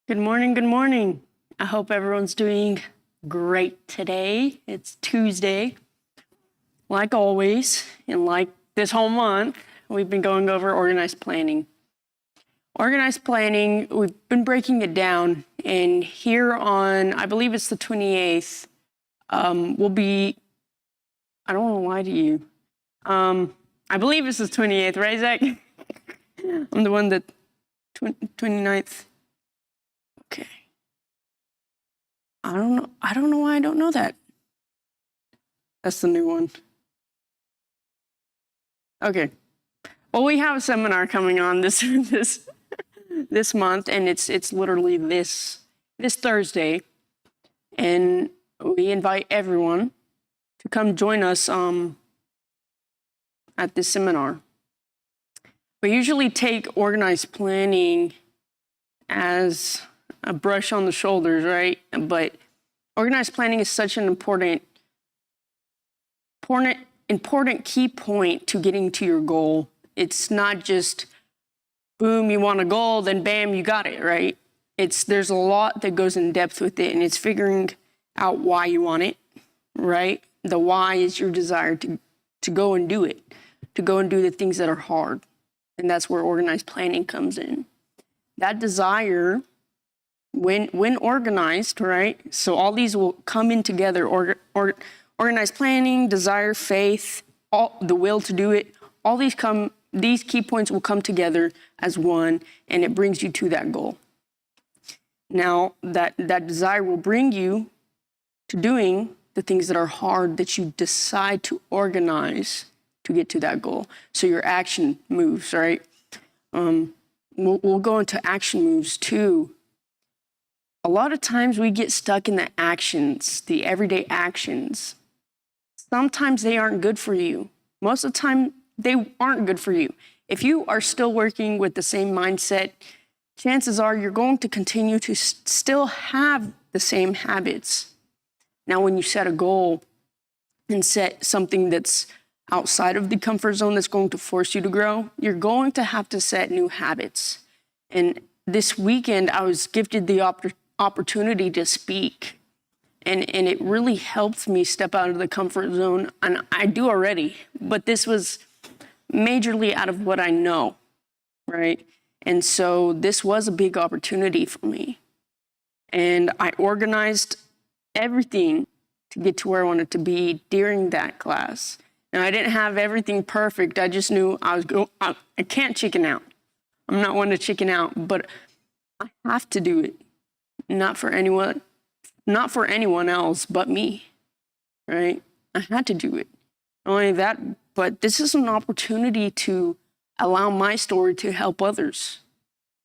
Good morning, good morning. I hope everyone's doing great today. It's Tuesday. Like always, and like this whole month, we've been going over organized planning. Organized planning, we've been breaking it down, and here on, I believe it's the 28th, we'll be, I don't want to lie to you. I believe it's the 28th, right, Zach? I'm the one that, 29th. Okay. I don't know why I don't know that. That's the new one. Okay. Well, we have a seminar coming on this month, and it's literally this Thursday, and we invite everyone to come join us at this seminar. We usually take organized planning as a brush on the shoulders, right? But organized planning is such an important key point to getting to your goal. It's not just, boom, you want a goal, then bam, you got it, right? There's a lot that goes in depth with it, and it's figuring out why you want it, right? The why is your desire to go and do it, to go and do the things that are hard. And that's where organized planning comes in. That desire, when organized, right? So all these will come in together, organized planning, desire, faith, all the will to do it, all these key points will come together as one, and it brings you to that goal. Now, that desire will bring you to doing the things that are hard that you decide to organize to get to that goal. So your action moves, right? We'll go into action moves too. A lot of times we get stuck in the actions, the everyday actions. Sometimes they aren't good for you. Most of the time, they aren't good for you. If you are still working with the same mindset, chances are you're going to continue to still have the same habits. Now, when you set a goal and set something that's outside of the comfort zone that's going to force you to grow, you're going to have to set new habits. And this weekend, I was gifted the opportunity to speak. And it really helped me step out of the comfort zone. And I do already, but this was majorly out of what I know, right? And so this was a big opportunity for me. And I organized everything to get to where I wanted to be during that class. And I didn't have everything perfect. I just knew I can't chicken out. I'm not one to chicken out, but I have to do it. Not for anyone else but me, right? I had to do it. Not only that, but this is an opportunity to allow my story to help others.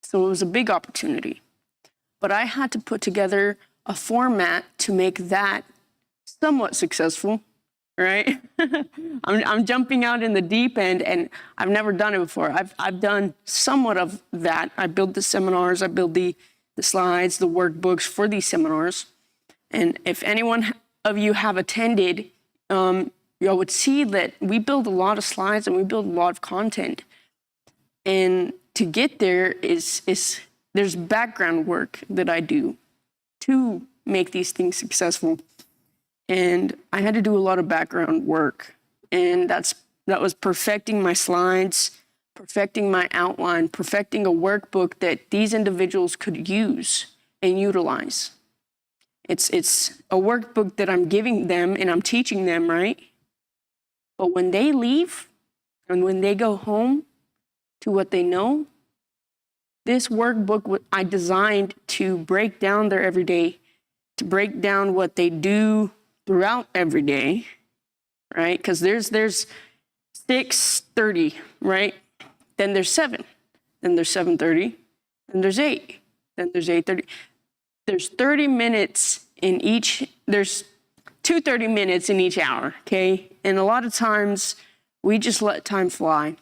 So it was a big opportunity. But I had to put together a format to make that somewhat successful, right? I'm jumping out in the deep end, and I've never done it before. I've done somewhat of that. I build the seminars, I build the slides, the workbooks for these seminars. And if anyone of you have attended, you would see that we build a lot of slides and we build a lot of content. And to get there there's background work that I do to make these things successful. And I had to do a lot of background work. And that was perfecting my slides, perfecting my outline, perfecting a workbook that these individuals could use and utilize. It's a workbook that I'm giving them and I'm teaching them, right? But when they leave and when they go home to what they know, this workbook I designed to break down their everyday, to break down what they do throughout every day, right? Because there's 6:30, right? Then there's 7, then there's 7:30, then there's 8, then there's 8:30. There's 30 minutes in each, there's 30 minutes in each hour, okay? And a lot of times we just let time fly.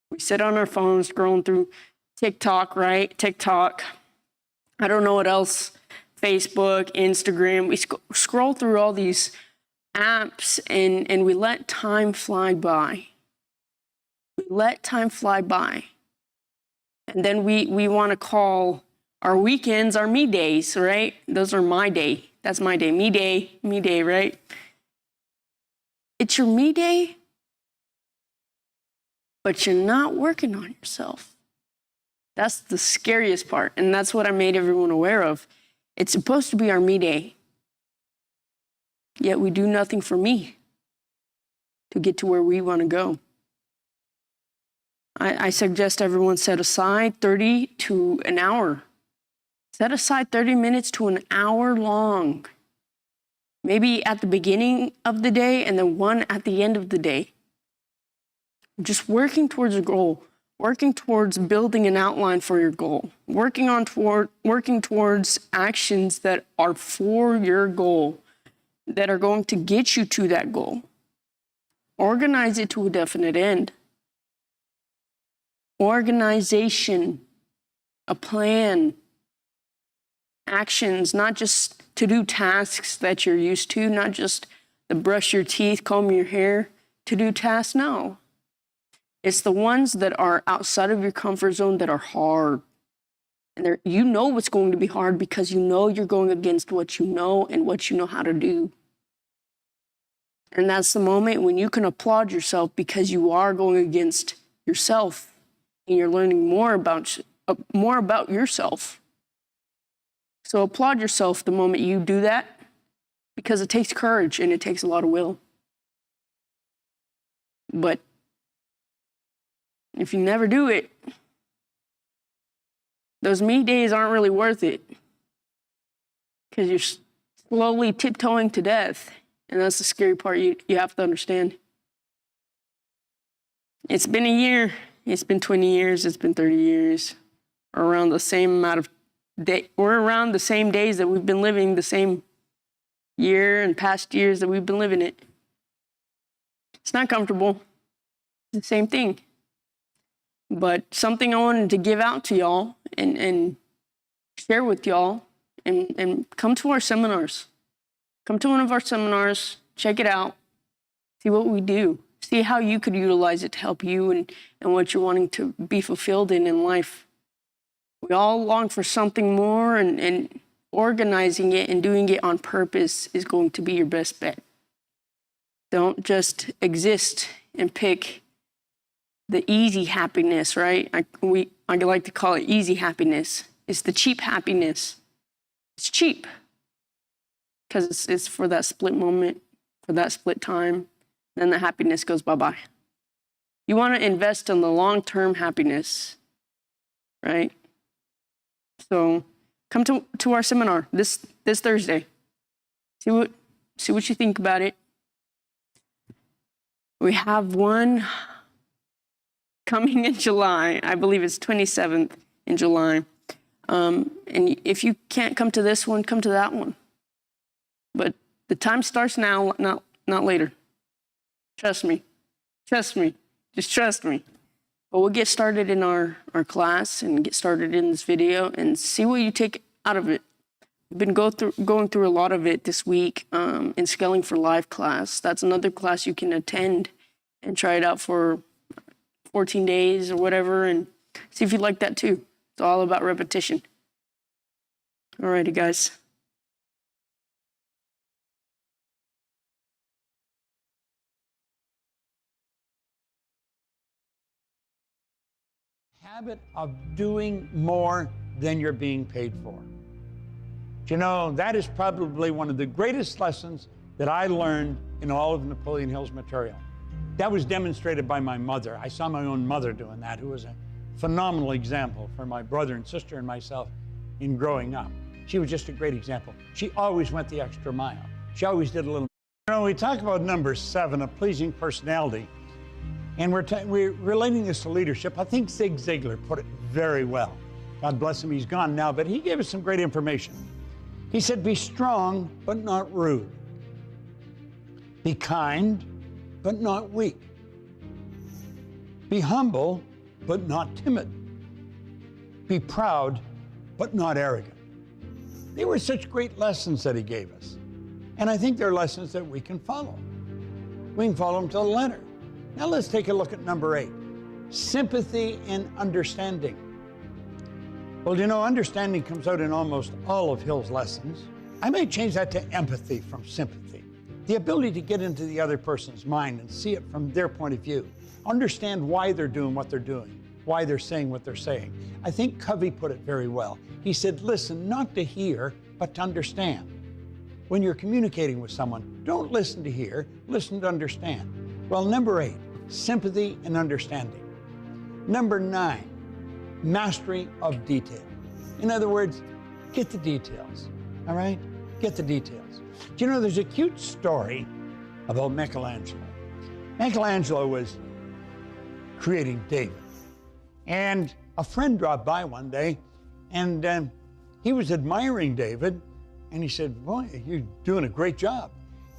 We sit on our phones scrolling through TikTok, right? TikTok. I don't know what else. Facebook, Instagram. We scroll through all these apps and we let time fly by. We let time fly by. And then we want to call Our weekends are me days, right? Those are my day. That's my day. Me day, right? It's your me day, but you're not working on yourself. That's the scariest part, and that's what I made everyone aware of. It's supposed to be our me day, yet we do nothing for me to get to where we want to go. I suggest everyone set aside 30 to an hour. Set aside 30 minutes to an hour long. Maybe at the beginning of the day and then one at the end of the day. Just working towards a goal, working towards building an outline for your goal, working towards actions that are for your goal, that are going to get you to that goal. Organize it to a definite end. Organization, a plan, actions, not just to-do tasks that you're used to, not just the brush your teeth, comb your hair, to-do tasks, no. It's the ones that are outside of your comfort zone that are hard. And you know what's going to be hard because you know you're going against what you know and what you know how to do. And that's the moment when you can applaud yourself because you are going against yourself and you're learning more about yourself. So applaud yourself the moment you do that because it takes courage and it takes a lot of will. But if you never do it, those me days aren't really worth it because you're slowly tiptoeing to death. And that's the scary part you have to understand. It's been a year. It's been 20 years. It's been 30 years. We're around the same amount of we're around the same days that we've been living, the same year and past years that we've been living it. It's not comfortable. It's the same thing. But something I wanted to give out to y'all and share with y'all and come to our seminars. Come to one of our seminars, check it out, see what we do, see how you could utilize it to help you and what you're wanting to be fulfilled in life. We all long for something more, and organizing it and doing it on purpose is going to be your best bet. Don't just exist and pick the easy happiness, right? I like to call it easy happiness. It's the cheap happiness. It's cheap because it's for that split moment, for that split time. Then the happiness goes bye-bye. You want to invest in the long-term happiness, right? So come to our seminar this Thursday. See what you think about it. We have one coming in July. I believe it's 27th in July. And if you can't come to this one, come to that one. But the time starts now, not later. Trust me. Just trust me. But we'll get started in our class and get started in this video and see what you take out of it. We've been going through a lot of it this week in Scaling for Life class. That's another class you can attend and try it out for 14 days or whatever and see if you like that too. It's all about repetition. Alrighty, guys. Habit of doing more than you're being paid for. You know, that is probably one of the greatest lessons that I learned in all of Napoleon Hill's material. That was demonstrated by my mother. I saw my own mother doing that, who was a phenomenal example for my brother and sister and myself in growing up. She was just a great example. She always went the extra mile. She always did a little. You know, we talk about number 7, a pleasing personality. And we're relating this to leadership. I think Zig Ziglar put it very well. God bless him, he's gone now, but he gave us some great information. He said, be strong, but not rude. Be kind, but not weak. Be humble, but not timid. Be proud, but not arrogant. They were such great lessons that he gave us. And I think they're lessons that we can follow. We can follow them to the letter. Now let's take a look at number 8, sympathy and understanding. Well, you know, understanding comes out in almost all of Hill's lessons. I may change that to empathy from sympathy. The ability to get into the other person's mind and see it from their point of view. Understand why they're doing what they're doing, why they're saying what they're saying. I think Covey put it very well. He said, listen not to hear, but to understand. When you're communicating with someone, don't listen to hear, listen to understand. Well, number 8, sympathy and understanding. Number 9, mastery of detail. In other words, get the details, all right? Get the details. Do you know, there's a cute story about Michelangelo. Michelangelo was creating David. And a friend dropped by one day, and he was admiring David, and he said, boy, you're doing a great job.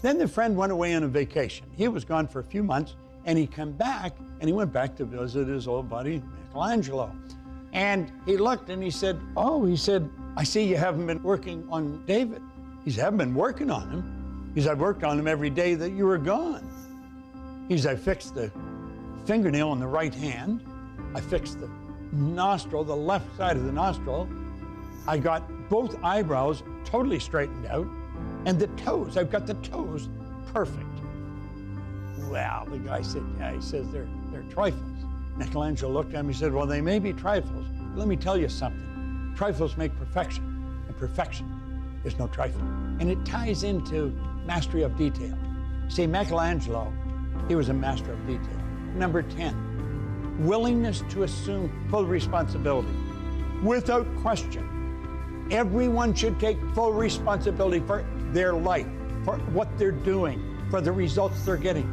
Then the friend went away on a vacation. He was gone for a few months, and he came back, and he went back to visit his old buddy, Michelangelo. And he looked, and he said, I see you haven't been working on David. He said, I haven't been working on him. He said, I worked on him every day that you were gone. He said, I fixed the fingernail on the right hand. I fixed the nostril, the left side of the nostril. I got both eyebrows totally straightened out. And the toes, I've got the toes perfect. Well, the guy said, yeah, he says they're trifles. Michelangelo looked at him, he said, well, they may be trifles, but let me tell you something. Trifles make perfection, and perfection is no trifle. And it ties into mastery of detail. See, Michelangelo, he was a master of detail. Number 10, willingness to assume full responsibility. Without question, everyone should take full responsibility for their life, for what they're doing, for the results they're getting.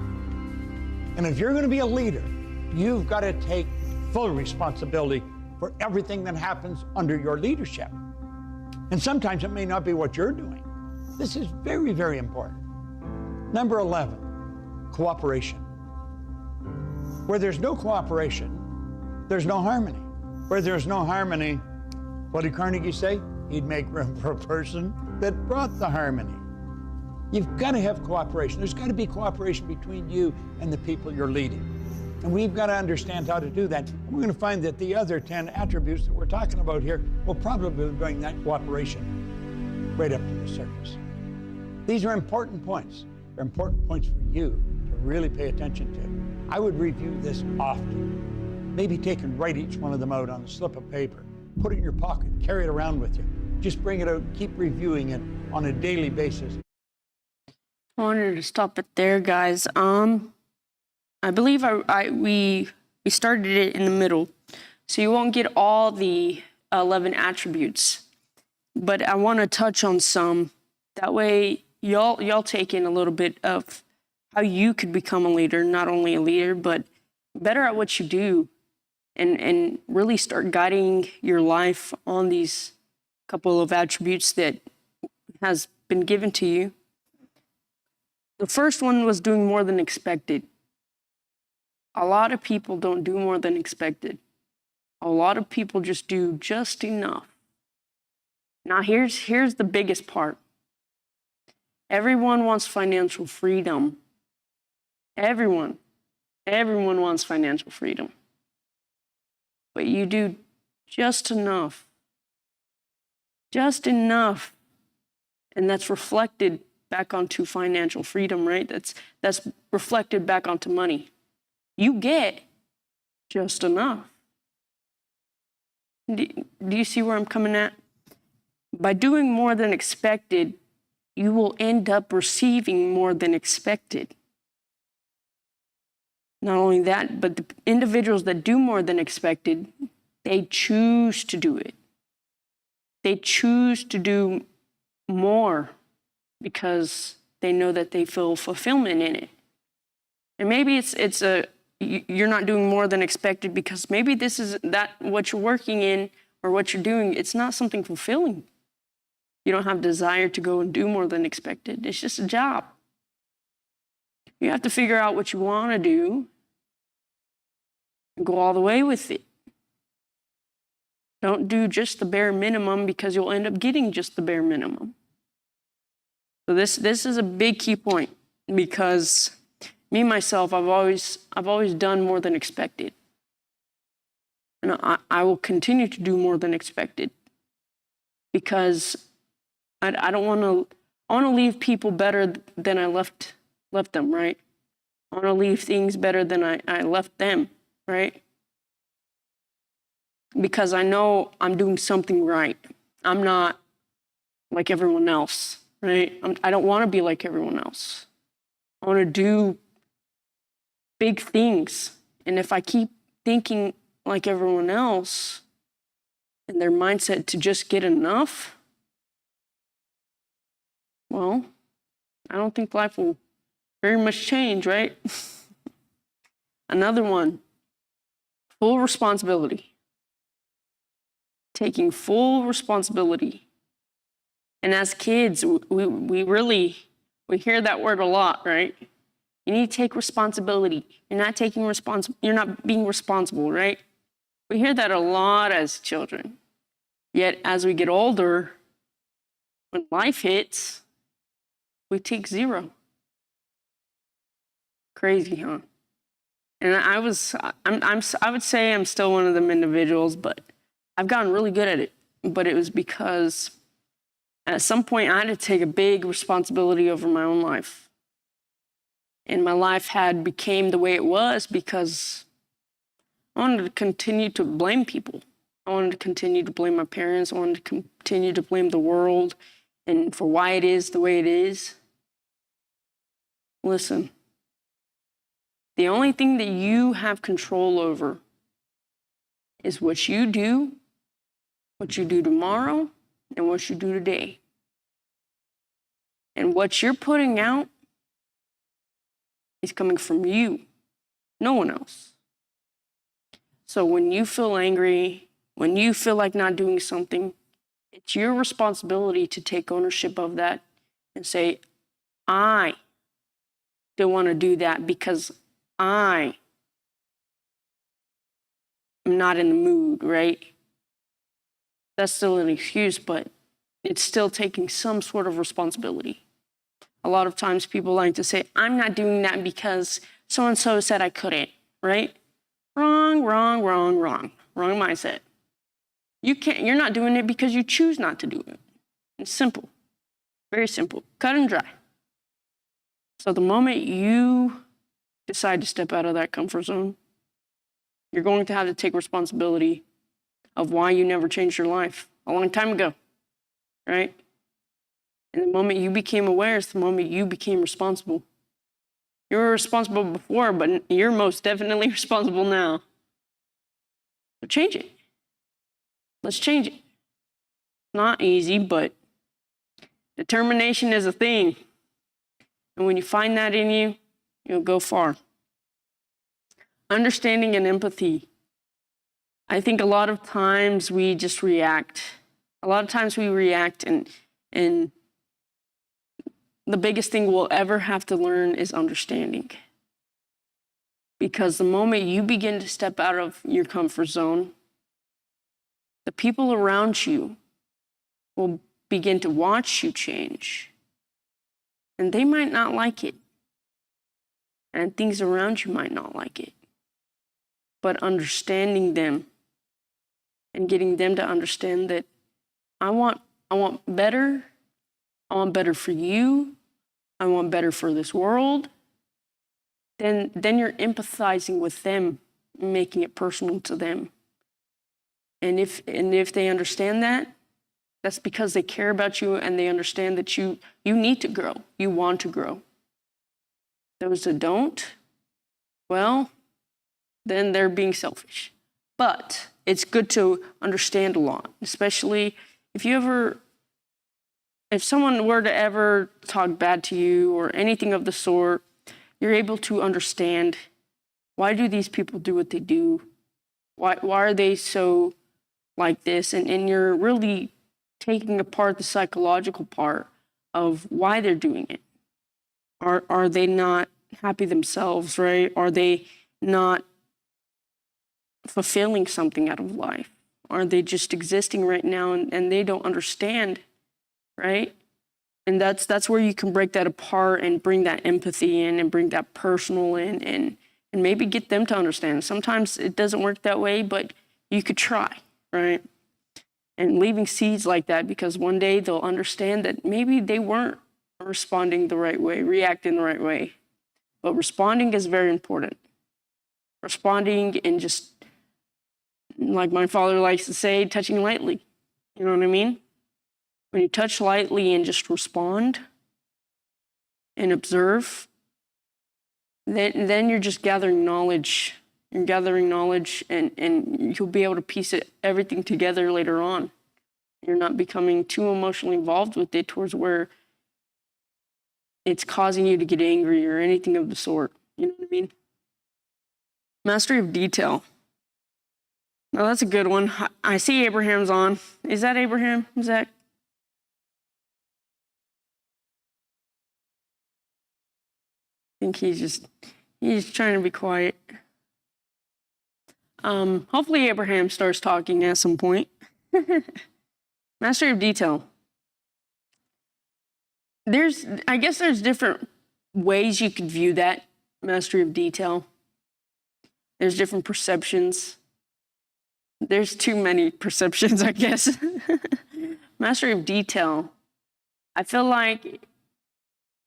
And if you're going to be a leader, you've got to take full responsibility for everything that happens under your leadership. And sometimes it may not be what you're doing. This is very, very important. Number 11, cooperation. Where there's no cooperation, there's no harmony. Where there's no harmony, what did Carnegie say? He'd make room for a person that brought the harmony. You've got to have cooperation. There's got to be cooperation between you and the people you're leading. And we've got to understand how to do that. And we're going to find that the other 10 attributes that we're talking about here will probably bring that cooperation right up to the surface. These are important points. They're important points for you to really pay attention to. I would review this often. Maybe take and write each one of them out on a slip of paper. Put it in your pocket, carry it around with you. Just bring it out, keep reviewing it on a daily basis. I wanted to stop it there, guys. I believe we started it in the middle, so you won't get all the 11 attributes. But I want to touch on some. That way, y'all take in a little bit of how you could become a leader, not only a leader, but better at what you do, and really start guiding your life on these couple of attributes that has been given to you. The first one was doing more than expected. A lot of people don't do more than expected. A lot of people just do just enough. Now here's the biggest part. Everyone wants financial freedom. Everyone wants financial freedom. But you do just enough. Just enough. And that's reflected back onto financial freedom, right? That's reflected back onto money. You get just enough. Do you see where I'm coming at? By doing more than expected, you will end up receiving more than expected. Not only that, but the individuals that do more than expected, they choose to do it. They choose to do more because they know that they feel fulfillment in it. And maybe you're not doing more than expected because maybe this is what you're working in or what you're doing, it's not something fulfilling. You don't have desire to go and do more than expected. It's just a job. You have to figure out what you want to do and go all the way with it. Don't do just the bare minimum because you'll end up getting just the bare minimum. So this is a big key point because me, myself, I've always done more than expected. And I will continue to do more than expected because I don't want to. I want to leave people better than I left them, right? I want to leave things better than I left them, right? Because I know I'm doing something right. I'm not like everyone else, right? I don't want to be like everyone else. I want to do big things. And if I keep thinking like everyone else and their mindset to just get enough, well, I don't think life will very much change, right? Another one, full responsibility. Taking full responsibility. And as kids, we hear that word a lot, right? You need to take responsibility. You're not being responsible, right? We hear that a lot as children. Yet as we get older, when life hits, we take zero. Crazy, huh? And I would say I'm still one of them individuals, but I've gotten really good at it. But it was because at some point I had to take a big responsibility over my own life. And my life had became the way it was because I wanted to continue to blame people. I wanted to continue to blame my parents. I wanted to continue to blame the world and for why it is the way it is. Listen, the only thing that you have control over is what you do tomorrow, and what you do today. And what you're putting out is coming from you, no one else. So when you feel angry, when you feel like not doing something, it's your responsibility to take ownership of that and say, I don't want to do that because I am not in the mood, right? That's still an excuse, but it's still taking some sort of responsibility. A lot of times people like to say, I'm not doing that because so-and-so said I couldn't, right? Wrong mindset. You're not doing it because you choose not to do it. It's simple, very simple, cut and dry. So the moment you decide to step out of that comfort zone, you're going to have to take responsibility of why you never changed your life a long time ago, right? And the moment you became aware is the moment you became responsible. You were responsible before, but you're most definitely responsible now. So change it. Let's change it. Not easy, but determination is a thing. And when you find that in you, you'll go far. Understanding and empathy. I think a lot of times we just react. A lot of times we react, and the biggest thing we'll ever have to learn is understanding. Because the moment you begin to step out of your comfort zone, the people around you will begin to watch you change. And they might not like it. And things around you might not like it. But understanding them and getting them to understand that I want better. I want better for you. I want better for this world. Then you're empathizing with them, making it personal to them. And if they understand that, that's because they care about you and they understand that you need to grow. You want to grow. Those that don't, well, then they're being selfish. But it's good to understand a lot, especially if someone were to ever talk bad to you or anything of the sort, you're able to understand, why do these people do what they do? Why are they so like this? And you're really taking apart the psychological part of why they're doing it. Are they not happy themselves, right? Are they not fulfilling something out of life? Are they just existing right now and they don't understand, right? And that's where you can break that apart and bring that empathy in and bring that personal in and maybe get them to understand. Sometimes it doesn't work that way, but you could try, right? And leaving seeds like that, because one day they'll understand that maybe they weren't responding the right way, reacting the right way. But responding is very important. Responding and just, like my father likes to say, touching lightly. You know what I mean? When you touch lightly and just respond and observe, then you're just gathering knowledge. You're gathering knowledge, and you'll be able to piece everything together later on. You're not becoming too emotionally involved with it towards where it's causing you to get angry or anything of the sort. You know what I mean? Mastery of detail. Now that's a good one. I see Abraham's on. Is that Abraham, Zach? I think he's trying to be quiet. Hopefully Abraham starts talking at some point. Mastery of detail. I guess there's different ways you could view that mastery of detail. There's different perceptions. There's too many perceptions, I guess. Mastery of detail. I feel like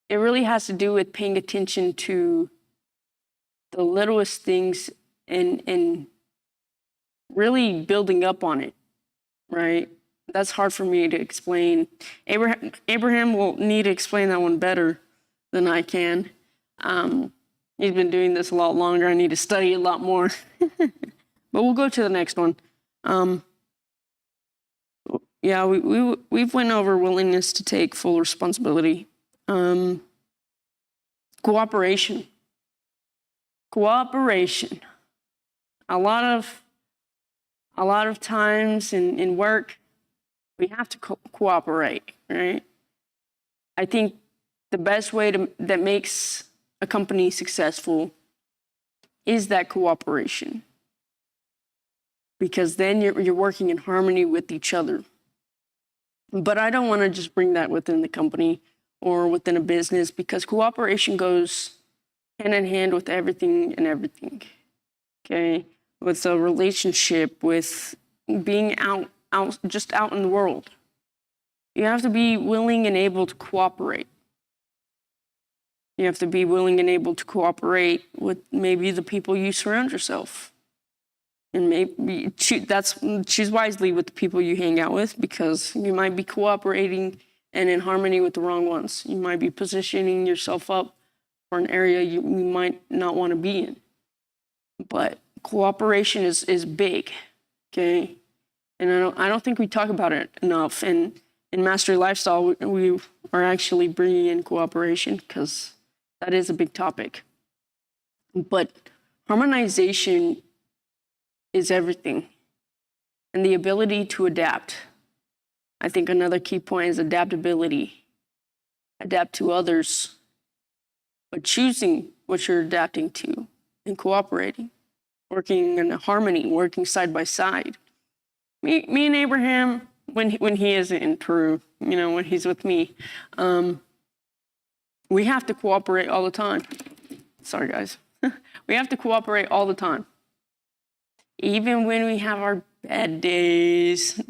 it really has to do with paying attention to the littlest things and really building up on it, right? That's hard for me to explain. Abraham will need to explain that one better than I can. He's been doing this a lot longer. I need to study a lot more. But we'll go to the next one. Yeah, we've went over willingness to take full responsibility. Cooperation. A lot of times in work, we have to cooperate, right? I think the best way that makes a company successful is that cooperation, because then you're working in harmony with each other. But I don't want to just bring that within the company or within a business, because cooperation goes hand in hand with everything and everything, okay? With a relationship, with being out in the world. You have to be willing and able to cooperate. You have to be willing and able to cooperate with maybe the people you surround yourself. And maybe choose wisely with the people you hang out with, because you might be cooperating and in harmony with the wrong ones. You might be positioning yourself up for an area you might not want to be in. But cooperation is big, okay? And I don't think we talk about it enough. And in Mastery Lifestyle, we are actually bringing in cooperation, because that is a big topic. But harmonization is everything. And the ability to adapt. I think another key point is adaptability. Adapt to others, but choosing what you're adapting to and cooperating, working in harmony, working side by side. Me and Abraham, when he is in Peru, when he's with me, we have to cooperate all the time. Sorry, guys. We have to cooperate all the time. Even when we have our bad days.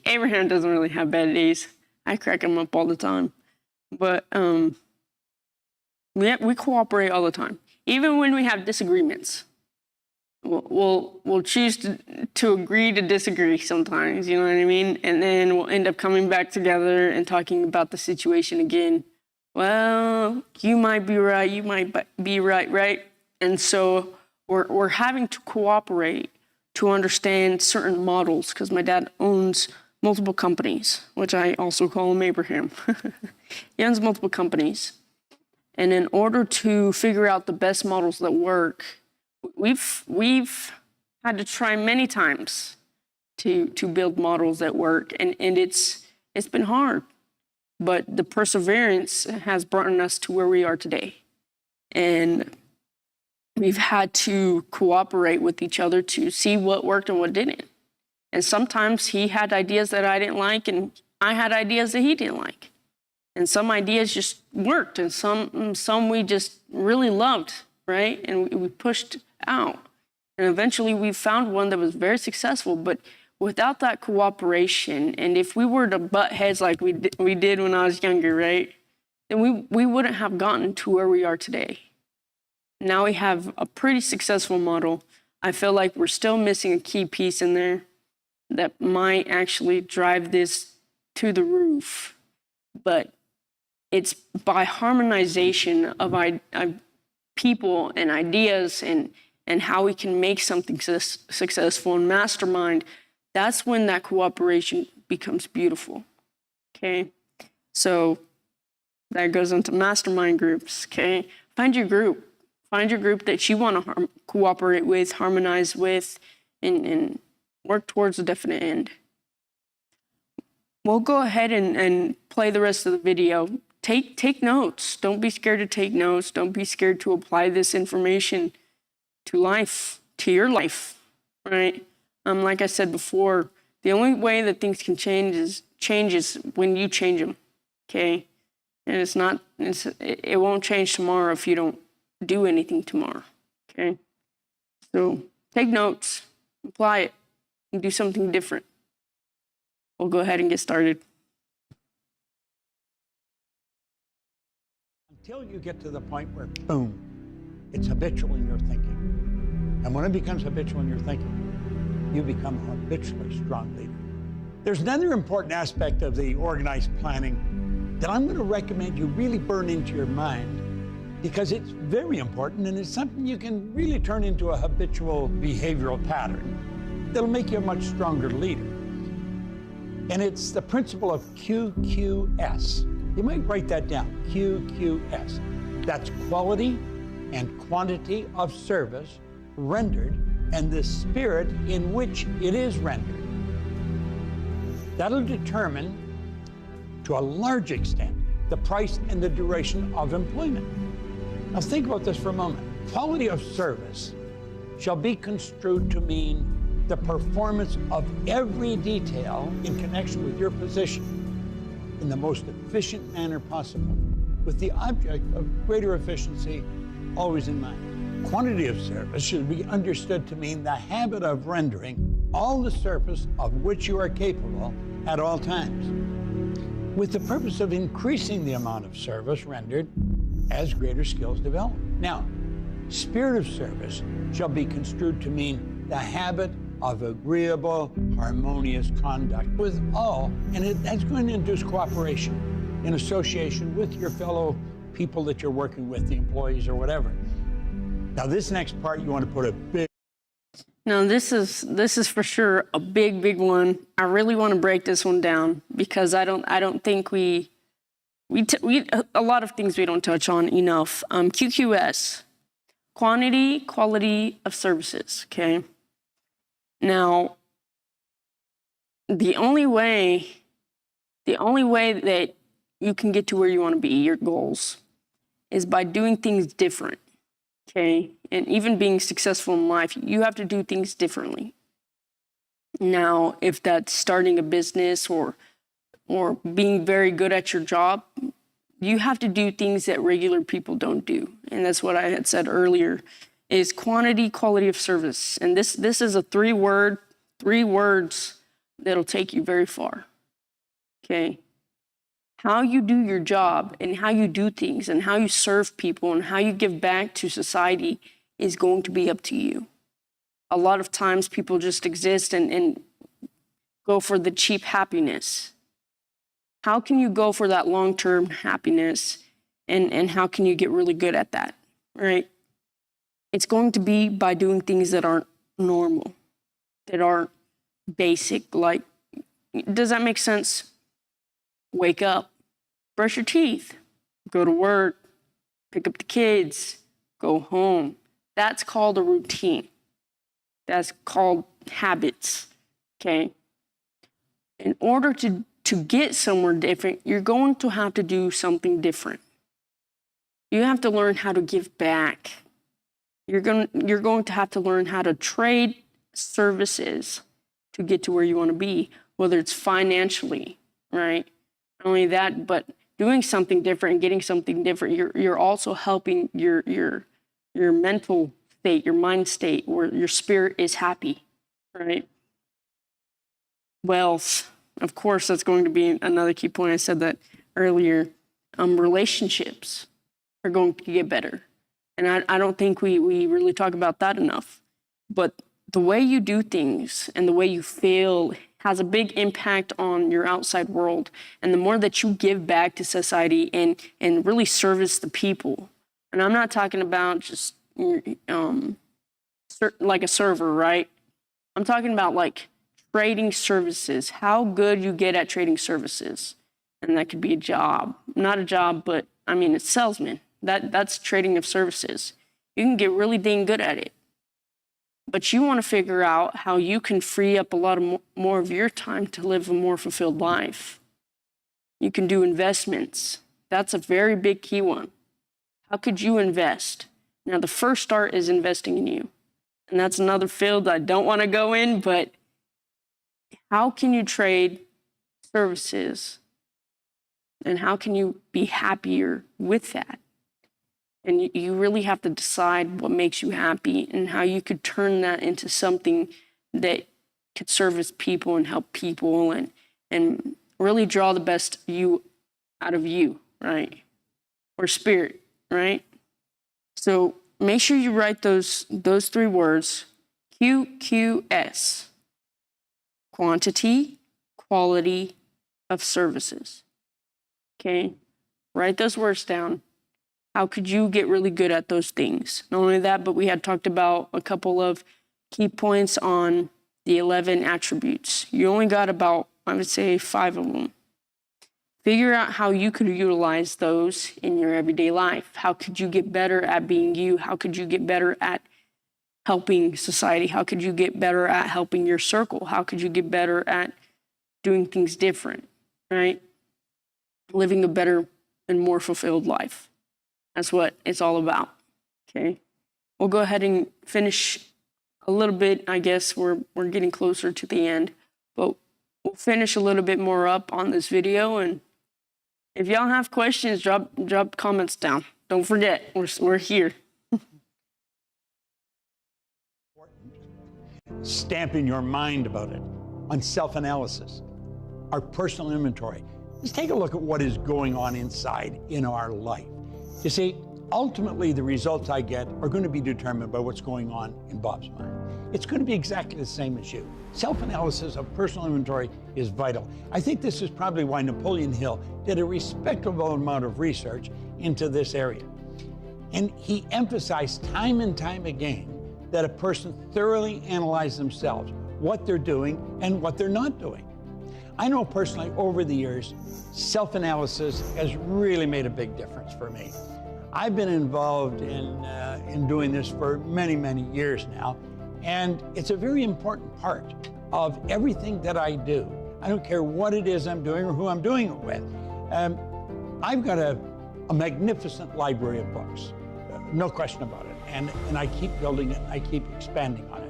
Abraham doesn't really have bad days. I crack him up all the time. But we cooperate all the time. Even when we have disagreements. We'll choose to agree to disagree sometimes, you know what I mean? And then we'll end up coming back together and talking about the situation again. Well, you might be right, you might be right? And so we're having to cooperate to understand certain models, because my dad owns multiple companies, which I also call him Abraham. He owns multiple companies. And in order to figure out the best models that work, we've had to try many times to build models that work, and it's been hard. But the perseverance has brought us to where we are today. And we've had to cooperate with each other to see what worked and what didn't. And sometimes he had ideas that I didn't like, and I had ideas that he didn't like. And some ideas just worked, and some we just really loved, right? And we pushed out. And eventually we found one that was very successful, but without that cooperation, and if we were to butt heads like we did when I was younger, right, then we wouldn't have gotten to where we are today. Now we have a pretty successful model. I feel like we're still missing a key piece in there that might actually drive this to the roof. But it's by harmonization of people and ideas and how we can make something successful and mastermind. That's when that cooperation becomes beautiful, okay? So that goes into mastermind groups, okay? Find your group. Find your group that you want to cooperate with, harmonize with, and work towards a definite end. We'll go ahead and play the rest of the video. Take notes. Don't be scared to take notes. Don't be scared to apply this information to life, to your life, right? Like I said before, the only way that things can change is when you change them, okay? And it won't change tomorrow if you don't do anything tomorrow, okay? So take notes, apply it, and do something different. We'll go ahead and get started. Until you get to the point where, boom, it's habitual in your thinking. And when it becomes habitual in your thinking, you become a habitually strong leader. There's another important aspect of the organized planning that I'm going to recommend you really burn into your mind, because it's very important and it's something you can really turn into a habitual behavioral pattern that'll make you a much stronger leader. And it's the principle of QQS. You might write that down, QQS. That's quality and quantity of service rendered and the spirit in which it is rendered. That'll determine, to a large extent, the price and the duration of employment. Now think about this for a moment. Quality of service shall be construed to mean the performance of every detail in connection with your position in the most efficient manner possible, with the object of greater efficiency always in mind. Quantity of service should be understood to mean the habit of rendering all the service of which you are capable at all times, with the purpose of increasing the amount of service rendered as greater skills develop. Now, spirit of service shall be construed to mean the habit of agreeable, harmonious conduct with all, and that's going to induce cooperation in association with your fellow people that you're working with, the employees or whatever. Now, this next part, you want to put a big... Now, this is for sure a big one. I really want to break this one down because I don't think we a lot of things we don't touch on enough. QQS, quality of services, okay? Now, the only way that you can get to where you want to be, your goals, is by doing things different, okay? And even being successful in life, you have to do things differently. Now, if that's starting a business or being very good at your job, you have to do things that regular people don't do. And that's what I had said earlier, is quality of service. And this is a three words that'll take you very far, okay? How you do your job and how you do things and how you serve people and how you give back to society is going to be up to you. A lot of times people just exist and go for the cheap happiness. How can you go for that long-term happiness and how can you get really good at that, right? It's going to be by doing things that aren't normal, that aren't basic. Like, does that make sense? Wake up, brush your teeth, go to work, pick up the kids, go home. That's called a routine. That's called habits, okay? In order to get somewhere different, you're going to have to do something different. You have to learn how to give back. You're going to have to learn how to trade services to get to where you want to be, whether it's financially, right? Not only that, but doing something different and getting something different, you're also helping your mental state, your mind state, where your spirit is happy, right? Wealth, of course, that's going to be another key point. I said that earlier. Relationships are going to get better. And I don't think we really talk about that enough. But the way you do things and the way you feel has a big impact on your outside world. And the more that you give back to society and really service the people. And I'm not talking about just like a server, right? I'm talking about like trading services, how good you get at trading services. And that could be a job, not a job, but I mean, it's salesman. That's trading of services. You can get really dang good at it. But you want to figure out how you can free up a lot of more of your time to live a more fulfilled life. You can do investments. That's a very big key one. How could you invest? Now, the first start is investing in you. And that's another field I don't want to go in, but how can you trade services? And how can you be happier with that? And you really have to decide what makes you happy and how you could turn that into something that could service people and help people and really draw the best you out of you, right? Or spirit, right? So make sure you write those 3 words, QQS, quantity, quality of services. Okay? Write those words down. How could you get really good at those things? Not only that, but we had talked about a couple of key points on the 11 attributes. You only got about, I would say, 5 of them. Figure out how you could utilize those in your everyday life. How could you get better at being you? How could you get better at helping society? How could you get better at helping your circle? How could you get better at doing things different, right? Living a better and more fulfilled life. That's what it's all about, okay? We'll go ahead and finish a little bit. I guess we're getting closer to the end, but we'll finish a little bit more up on this video. And if y'all have questions, drop comments down. Don't forget, we're here. Stamping your mind about it on self-analysis, our personal inventory. Let's take a look at what is going on inside in our life. You see, ultimately the results I get are going to be determined by what's going on in Bob's mind. It's going to be exactly the same as you. Self-analysis of personal inventory is vital. I think this is probably why Napoleon Hill did a respectable amount of research into this area. And he emphasized time and time again that a person thoroughly analyze themselves, what they're doing and what they're not doing. I know personally over the years, self-analysis has really made a big difference for me. I've been involved in doing this for many, many years now, and it's a very important part of everything that I do. I don't care what it is I'm doing or who I'm doing it with. I've got a magnificent library of books, no question about it, and I keep building it, I keep expanding on it.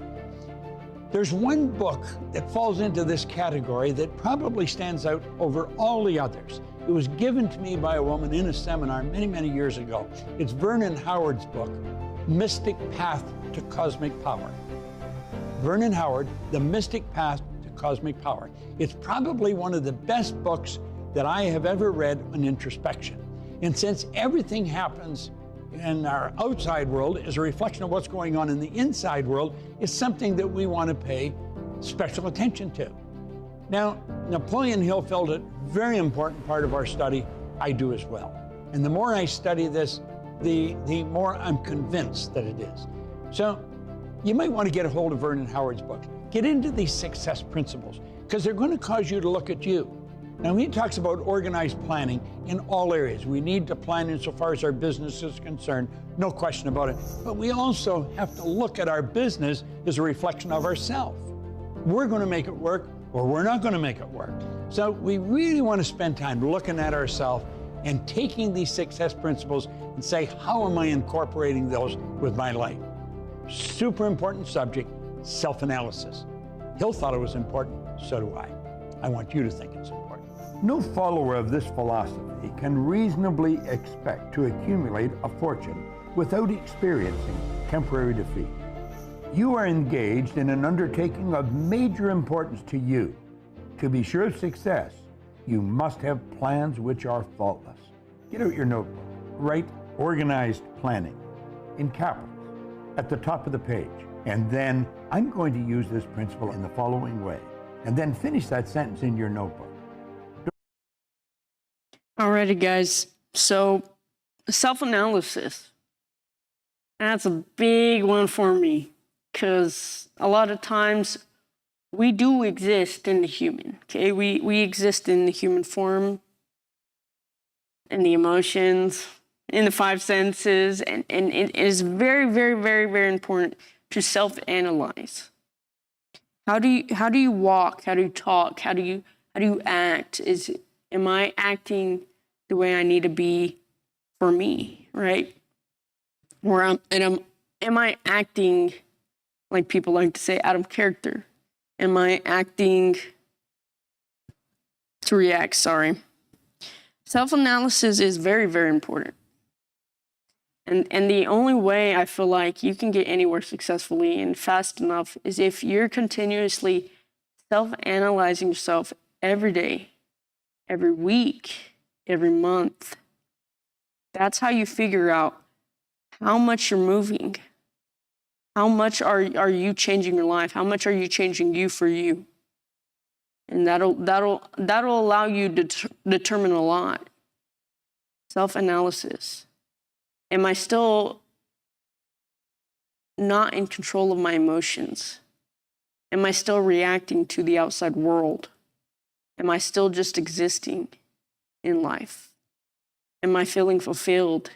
There's one book that falls into this category that probably stands out over all the others. It was given to me by a woman in a seminar many, many years ago. It's Vernon Howard's book, Mystic Path to Cosmic Power. Vernon Howard, The Mystic Path to Cosmic Power. It's probably one of the best books that I have ever read on introspection. And since everything happens in our outside world is a reflection of what's going on in the inside world, it's something that we want to pay special attention to. Now, Napoleon Hill felt it a very important part of our study. I do as well. And the more I study this, the more I'm convinced that it is. So you might want to get a hold of Vernon Howard's book. Get into these success principles because they're going to cause you to look at you. Now, he talks about organized planning in all areas. We need to plan insofar as our business is concerned, no question about it. But we also have to look at our business as a reflection of ourselves. We're going to make it work or we're not going to make it work. So we really want to spend time looking at ourselves and taking these success principles and say, how am I incorporating those with my life? Super important subject, self-analysis. Hill thought it was important, so do I. I want you to think it's important. No follower of this philosophy can reasonably expect to accumulate a fortune without experiencing temporary defeat. You are engaged in an undertaking of major importance to you. To be sure of success, you must have plans which are faultless. Get out your notebook. Write organized planning in capitals at the top of the page. And then I'm going to use this principle in the following way. And then finish that sentence in your notebook. Alrighty, guys. So, self-analysis. That's a big one for me, because a lot of times we do exist in the human, okay? We exist in the human form, in the emotions, in the five senses, and it is very, very, very, very important to self-analyze. How do you walk? How do you talk? How do you act? Am I acting the way I need to be for me, right? Am I acting, like people like to say, out of character? Am I acting to react? Sorry. Self-analysis is very, very important. And the only way I feel like you can get anywhere successfully and fast enough is if you're continuously self-analyzing yourself every day, every week, every month. That's how you figure out how much you're moving. How much are you changing your life? How much are you changing you for you? And that'll allow you to determine a lot. Self-analysis. Am I still not in control of my emotions? Am I still reacting to the outside world? Am I still just existing in life? Am I feeling fulfilled?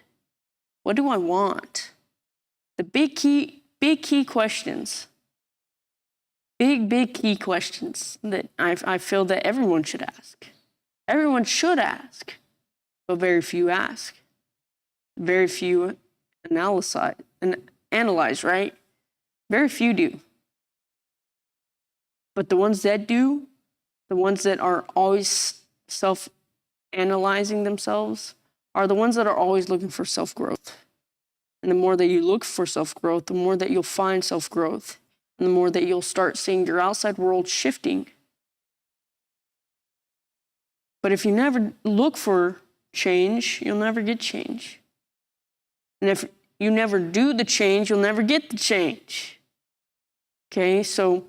What do I want? The big key questions. Big key questions that I feel that everyone should ask. Everyone should ask, but very few ask. Very few analyze, right? Very few do. But the ones that do, the ones that are always self-analyzing themselves, are the ones that are always looking for self-growth. And the more that you look for self-growth, the more that you'll find self-growth, and the more that you'll start seeing your outside world shifting. But if you never look for change, you'll never get change. And if you never do the change, you'll never get the change. Okay, so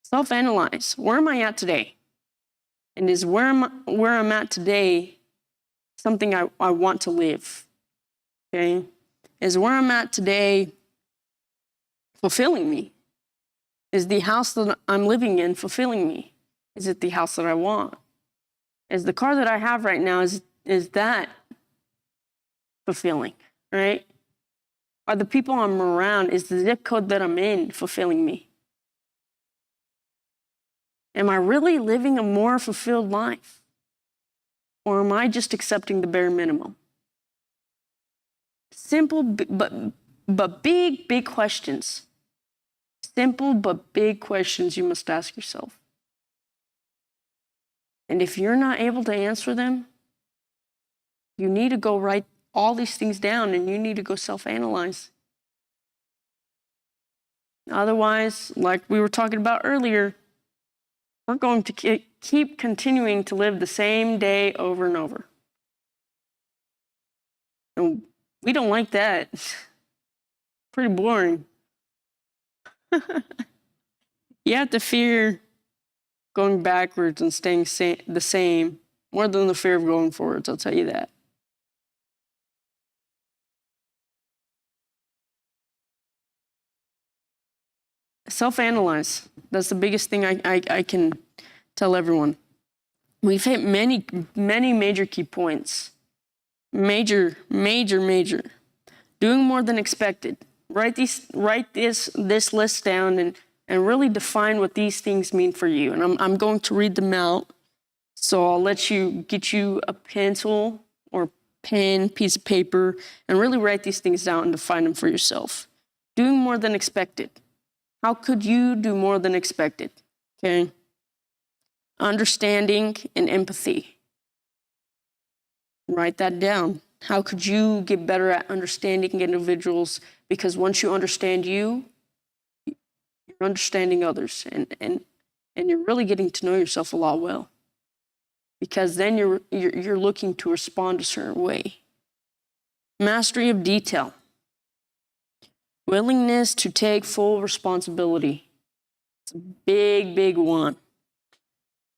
self-analyze. Where am I at today? And is where I'm at today something I want to live? Okay? Is where I'm at today fulfilling me? Is the house that I'm living in fulfilling me? Is it the house that I want? Is the car that I have right now, is that fulfilling, right? Are the people I'm around, is the zip code that I'm in fulfilling me? Am I really living a more fulfilled life? Or am I just accepting the bare minimum? Simple, but big questions. Simple, but big questions you must ask yourself. And if you're not able to answer them, you need to go write all these things down and you need to go self-analyze. Otherwise, like we were talking about earlier, we're going to keep continuing to live the same day over and over. And we don't like that. Pretty boring. You have to fear going backwards and staying the same more than the fear of going forwards, I'll tell you that. Self-analyze. That's the biggest thing I can tell everyone. We've hit many major key points. Major. Doing more than expected. Write this list down and really define what these things mean for you. And I'm going to read them out. So I'll get you a pencil or pen, piece of paper, and really write these things down and define them for yourself. Doing more than expected. How could you do more than expected? Okay. Understanding and empathy. Write that down. How could you get better at understanding individuals? Because once you understand you, you're understanding others, and you're really getting to know yourself a lot well. Because then you're looking to respond a certain way. Mastery of detail. Willingness to take full responsibility. It's a big, big one.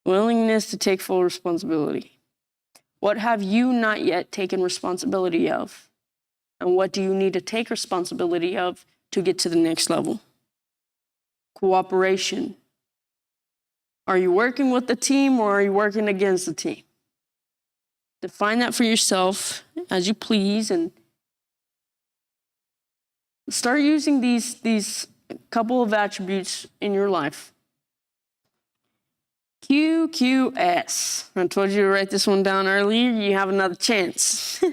Willingness to take full responsibility. What have you not yet taken responsibility of? And what do you need to take responsibility of to get to the next level? Cooperation. Are you working with the team or are you working against the team? Define that for yourself as you please, and start using these couple of attributes in your life. QQS. I told you to write this one down earlier. You have another chance.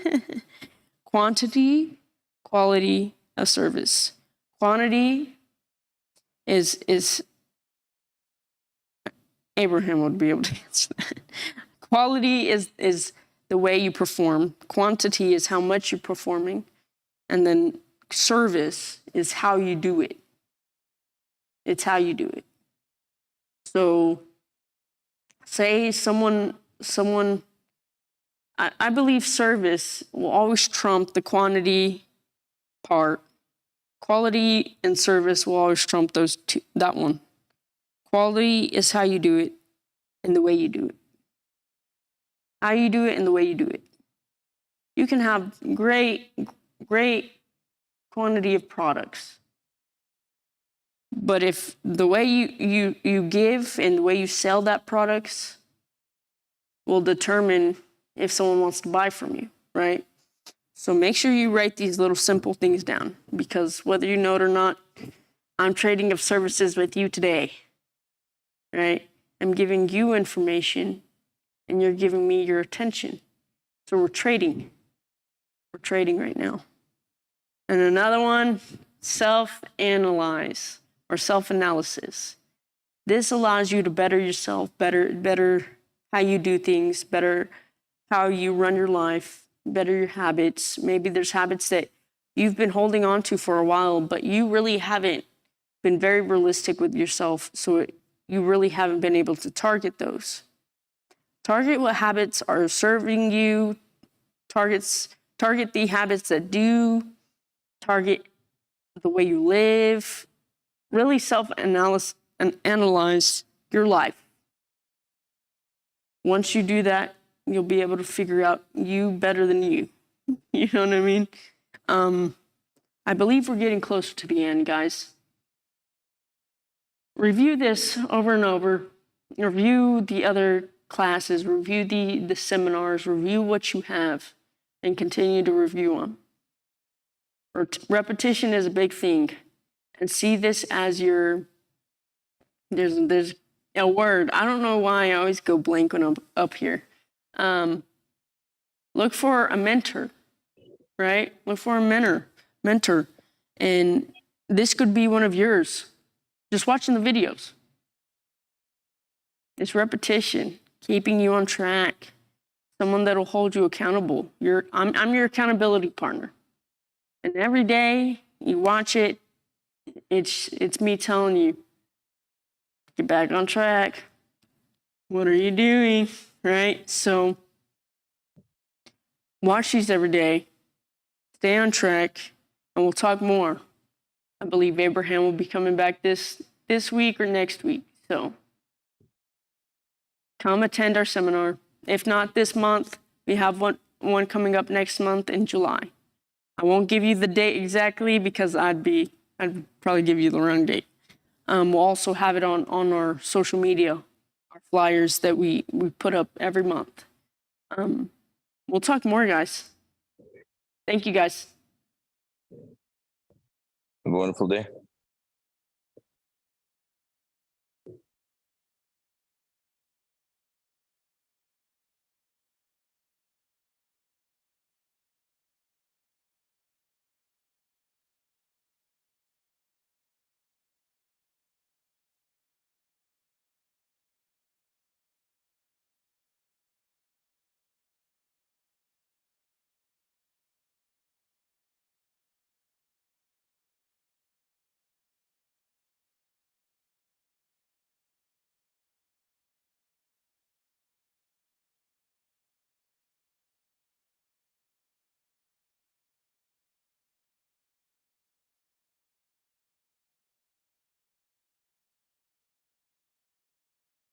Quantity, quality of service. Quantity is Abraham would be able to answer that. Quality is the way you perform. Quantity is how much you're performing. And then service is how you do it. It's how you do it. So say someone I believe service will always trump the quantity part. Quality and service will always trump those two, that one. Quality is how you do it and the way you do it. How you do it and the way you do it. You can have great quantity of products. But if the way you give and the way you sell that products will determine if someone wants to buy from you, right? So make sure you write these little simple things down, because whether you know it or not, I'm trading of services with you today, right? I'm giving you information and you're giving me your attention. So we're trading. We're trading right now. And another one, self-analyze or self-analysis. This allows you to better yourself, better how you do things, better how you run your life, better your habits. Maybe there's habits that you've been holding on to for a while, but you really haven't been very realistic with yourself, so you really haven't been able to target those. Target what habits are serving you. Target the habits that do. Target the way you live. Really self-analyze and analyze your life. Once you do that, you'll be able to figure out you better than you. You know what I mean? I believe we're getting closer to the end, guys. Review this over and over. Review the other classes. Review the seminars. Review what you have and continue to review them. Repetition is a big thing. And see this as your, there's a word. I don't know why I always go blank when I'm up here. Look for a mentor, right? Look for a mentor. And this could be one of yours. Just watching the videos. It's repetition, keeping you on track. Someone that'll hold you accountable. I'm your accountability partner. And every day you watch it, it's me telling you, get back on track. What are you doing? Right? So watch these every day. Stay on track, and we'll talk more. I believe Abraham will be coming back this week or next week. So come attend our seminar. If not this month, we have one coming up next month in July. I won't give you the date exactly because I'd probably give you the wrong date. We'll also have it on our social media, our flyers that we put up every month. We'll talk more, guys. Thank you, guys. Have a wonderful day.